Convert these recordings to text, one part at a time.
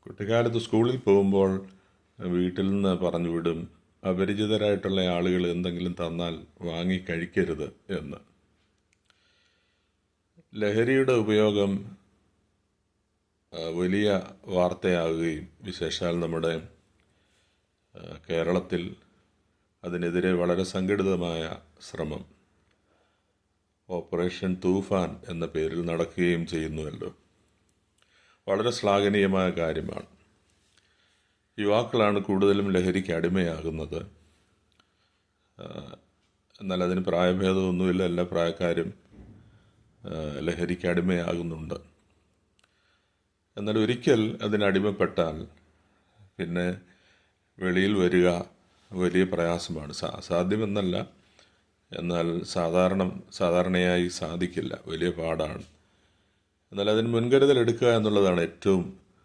കുട്ടിക്കാലത്ത് സ്കൂളിൽ പോകുമ്പോൾ വീട്ടിൽ നിന്ന് പറഞ്ഞു വിടും, അപരിചിതരായിട്ടുള്ള ആളുകൾ എന്തെങ്കിലും തന്നാൽ വാങ്ങി കഴിക്കരുത് എന്ന്. ലഹരിയുടെ ഉപയോഗം വലിയ വാർത്തയാകുകയും വിശേഷാൽ നമ്മുടെ കേരളത്തിൽ അതിനെതിരെ വളരെ സംഘടിതമായ ശ്രമം ഓപ്പറേഷൻ തൂഫാൻ എന്ന പേരിൽ നടക്കുകയും ചെയ്യുന്നുവല്ലോ. വളരെ ശ്ലാഘനീയമായ കാര്യമാണ്. യുവാക്കളാണ് കൂടുതലും ലഹരിക്ക് അടിമയാകുന്നത്. എന്നാൽ അതിന് പ്രായഭേദമൊന്നുമില്ല, എല്ലാ പ്രായക്കാരും ലഹരിക്ക് അടിമയാകുന്നുണ്ട്. എന്നാൽ ഒരിക്കൽ അതിനടിമപ്പെട്ടാൽ പിന്നെ വെളിയിൽ വരിക വലിയ പ്രയാസമാണ്. സാധ്യമെന്നല്ല, എന്നാൽ സാധാരണയായി സാധിക്കില്ല, വലിയ പാടാണ്. എന്നാൽ അതിന് മുൻകരുതലെടുക്കുക എന്നുള്ളതാണ് ഏറ്റവും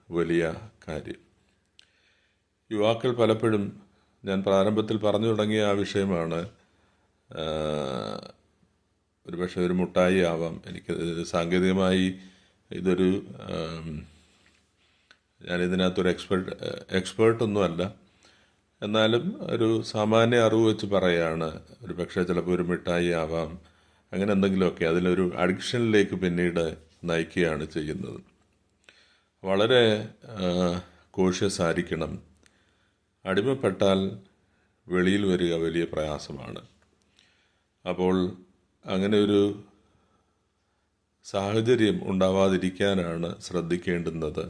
വലിയ കാര്യം. യുവാക്കൾ പലപ്പോഴും, ഞാൻ പ്രാരംഭത്തിൽ പറഞ്ഞു തുടങ്ങിയ ആ വിഷയമാണ്, ഒരുപക്ഷെ ഒരു മുട്ടായി ആവാം. എനിക്ക് സാങ്കേതികമായി ഇതൊരു ഞാനിതിനകത്തൊരു എക്സ്പേർട്ടൊന്നുമല്ല, എന്നാലും ഒരു സാമാന്യ അറിവ് വെച്ച് പറയുകയാണ്. ഒരു പക്ഷേ ചിലപ്പോൾ ഒരു മിഠായി ആവാം, അങ്ങനെ എന്തെങ്കിലുമൊക്കെ അതിലൊരു അഡിക്ഷനിലേക്ക് പിന്നീട് നയിക്കുകയാണ് ചെയ്യുന്നത്. വളരെ കോഷ്യസ് ആയിരിക്കണം. അടിമപ്പെട്ടാൽ വെളിയിൽ വരിക വലിയ പ്രയാസമാണ്. അപ്പോൾ അങ്ങനെ ഒരു സാഹചര്യം ഉണ്ടാവാതിരിക്കാനാണ് ശ്രദ്ധിക്കേണ്ടുന്നത്.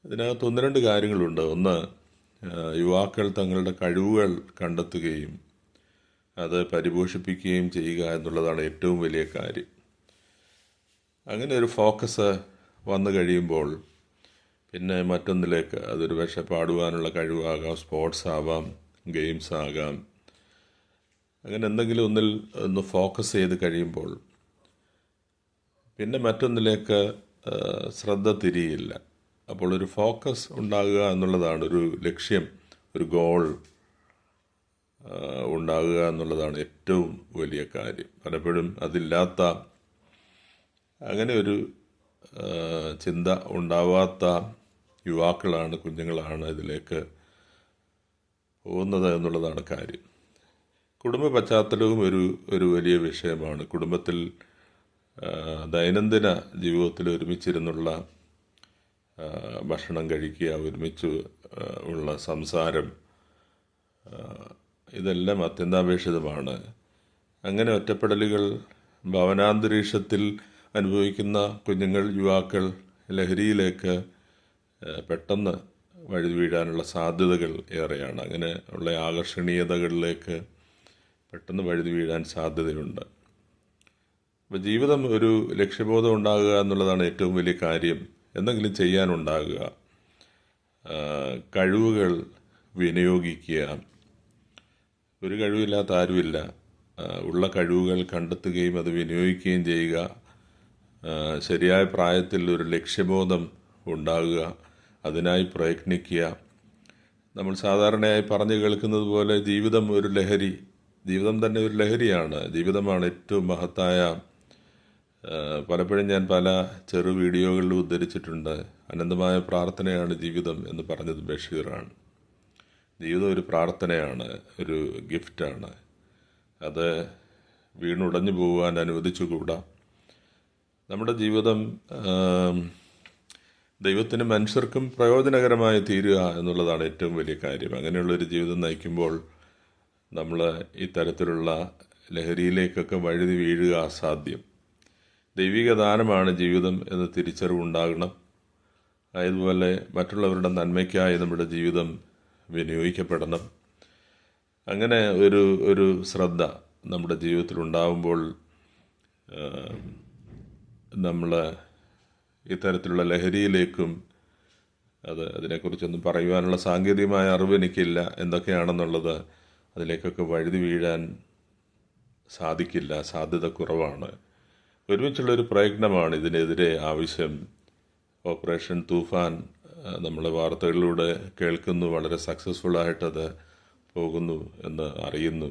ഇതിനകത്ത് ഒന്ന് രണ്ട് കാര്യങ്ങളുണ്ട്. ഒന്ന്, യുവാക്കൾ തങ്ങളുടെ കഴിവുകൾ കണ്ടെത്തുകയും അത് പരിപോഷിപ്പിക്കുകയും ചെയ്യുക എന്നുള്ളതാണ് ഏറ്റവും വലിയ കാര്യം. അങ്ങനെ ഒരു ഫോക്കസ് വന്നു കഴിയുമ്പോൾ പിന്നെ മറ്റൊന്നിലേക്ക്, അതൊരു പക്ഷേ പാടുവാനുള്ള കഴിവാകാം, സ്പോർട്സ് ആവാം, ഗെയിംസ് ആകാം, അങ്ങനെ എന്തെങ്കിലും ഒന്നിൽ ഒന്ന് ഫോക്കസ് ചെയ്ത് കഴിയുമ്പോൾ പിന്നെ മറ്റൊന്നിലേക്ക് ശ്രദ്ധ തിരിയില്ല. അപ്പോൾ ഒരു ഫോക്കസ് ഉണ്ടാകുക എന്നുള്ളതാണ്, ഒരു ലക്ഷ്യം, ഒരു ഗോൾ ഉണ്ടാകുക എന്നുള്ളതാണ് ഏറ്റവും വലിയ കാര്യം. പലപ്പോഴും അതില്ലാത്ത, അങ്ങനെ ഒരു ചിന്ത ഉണ്ടാവാത്ത യുവാക്കളാണ്, കുഞ്ഞുങ്ങളാണ് ഇതിലേക്ക് പോകുന്നത് എന്നുള്ളതാണ് കാര്യം. കുടുംബ പശ്ചാത്തലവും ഒരു വലിയ വിഷയമാണ്. കുടുംബത്തിൽ ദൈനംദിന ജീവിതത്തിൽ ഒരുമിച്ചിരുന്നുള്ള ഭക്ഷണം കഴിക്കുക, ഒരുമിച്ച് ഉള്ള സംസാരം, ഇതെല്ലാം അത്യന്താപേക്ഷിതമാണ്. അങ്ങനെ ഒറ്റപ്പെടലുകൾ, ഭവനാന്തരീക്ഷത്തിൽ അനുഭവിക്കുന്ന കുഞ്ഞുങ്ങൾ, യുവാക്കൾ ലഹരിയിലേക്ക് പെട്ടെന്ന് വഴുതി വീഴാനുള്ള സാധ്യതകൾ ഏറെയാണ്. അങ്ങനെ ഉള്ള ആകർഷണീയതകളിലേക്ക് പെട്ടെന്ന് വഴുതി വീഴാൻ സാധ്യതയുണ്ട്. അപ്പോൾ ജീവിതം ഒരു ലക്ഷ്യബോധം ഉണ്ടാകുക എന്നുള്ളതാണ് ഏറ്റവും വലിയ കാര്യം. എന്തെങ്കിലും ചെയ്യാനുണ്ടാകുക, കഴിവുകൾ വിനിയോഗിക്കുക. ഒരു കഴിവില്ലാത്ത ആരുമില്ല. ഉള്ള കഴിവുകൾ കണ്ടെത്തുകയും അത് വിനിയോഗിക്കുകയും ചെയ്യുക. ശരിയായ പ്രായത്തിൽ ഒരു ലക്ഷ്യബോധം ഉണ്ടാകുക, അതിനായി പ്രയത്നിക്കുക. നമ്മൾ സാധാരണയായി പറഞ്ഞു കേൾക്കുന്നത് പോലെ ജീവിതം ഒരു ലഹരി, ജീവിതം തന്നെ ഒരു ലഹരിയാണ്. ജീവിതമാണ് ഏറ്റവും മഹത്തായ. പലപ്പോഴും ഞാൻ പല ചെറു വീഡിയോകളിൽ ഉദ്ധരിച്ചിട്ടുണ്ട്, അനന്തമായ പ്രാർത്ഥനയാണ് ജീവിതം എന്ന് പറഞ്ഞത് ബഷീറാണ്. ജീവിതം ഒരു പ്രാർത്ഥനയാണ്, ഒരു ഗിഫ്റ്റാണ്. അത് വീണുടഞ്ഞു പോകുവാൻ അനുവദിച്ചുകൂടാ. നമ്മുടെ ജീവിതം ദൈവത്തിനും മനുഷ്യർക്കും പ്രയോജനകരമായി തീരുക എന്നുള്ളതാണ് ഏറ്റവും വലിയ കാര്യം. അങ്ങനെയുള്ളൊരു ജീവിതം നയിക്കുമ്പോൾ നമ്മൾ ഇത്തരത്തിലുള്ള ലഹരിയിലേക്കൊക്കെ വഴുതി വീഴുക അസാധ്യം. ദൈവിക ദാനമാണ് ജീവിതം എന്ന തിരിച്ചറിവുണ്ടാകണം. അതുപോലെ മറ്റുള്ളവരുടെ നന്മയ്ക്കായി നമ്മുടെ ജീവിതം വിനിയോഗിക്കപ്പെടണം. അങ്ങനെ ഒരു ശ്രദ്ധ നമ്മുടെ ജീവിതത്തിൽ ഉണ്ടാകുമ്പോൾ നമ്മൾ ഇത്തരത്തിലുള്ള ലഹരിയിലേക്കും, അതിനെക്കുറിച്ചൊന്നും പറയുവാനുള്ള സാങ്കേതികമായ അറിവ് എനിക്കില്ല, എന്തൊക്കെയാണെന്നുള്ളത്, അതിലേക്കൊക്കെ വഴുതി വീഴാൻ സാധിക്കില്ല, സാധ്യത കുറവാണ്. ഒരുമിച്ചുള്ളൊരു പ്രയത്നമാണ് ഇതിനെതിരെ ആവശ്യം. ഓപ്പറേഷൻ തൂഫാൻ നമ്മൾ വാർത്തകളിലൂടെ കേൾക്കുന്നു, വളരെ സക്സസ്ഫുള്ളായിട്ടത് പോകുന്നു എന്ന് അറിയുന്നു.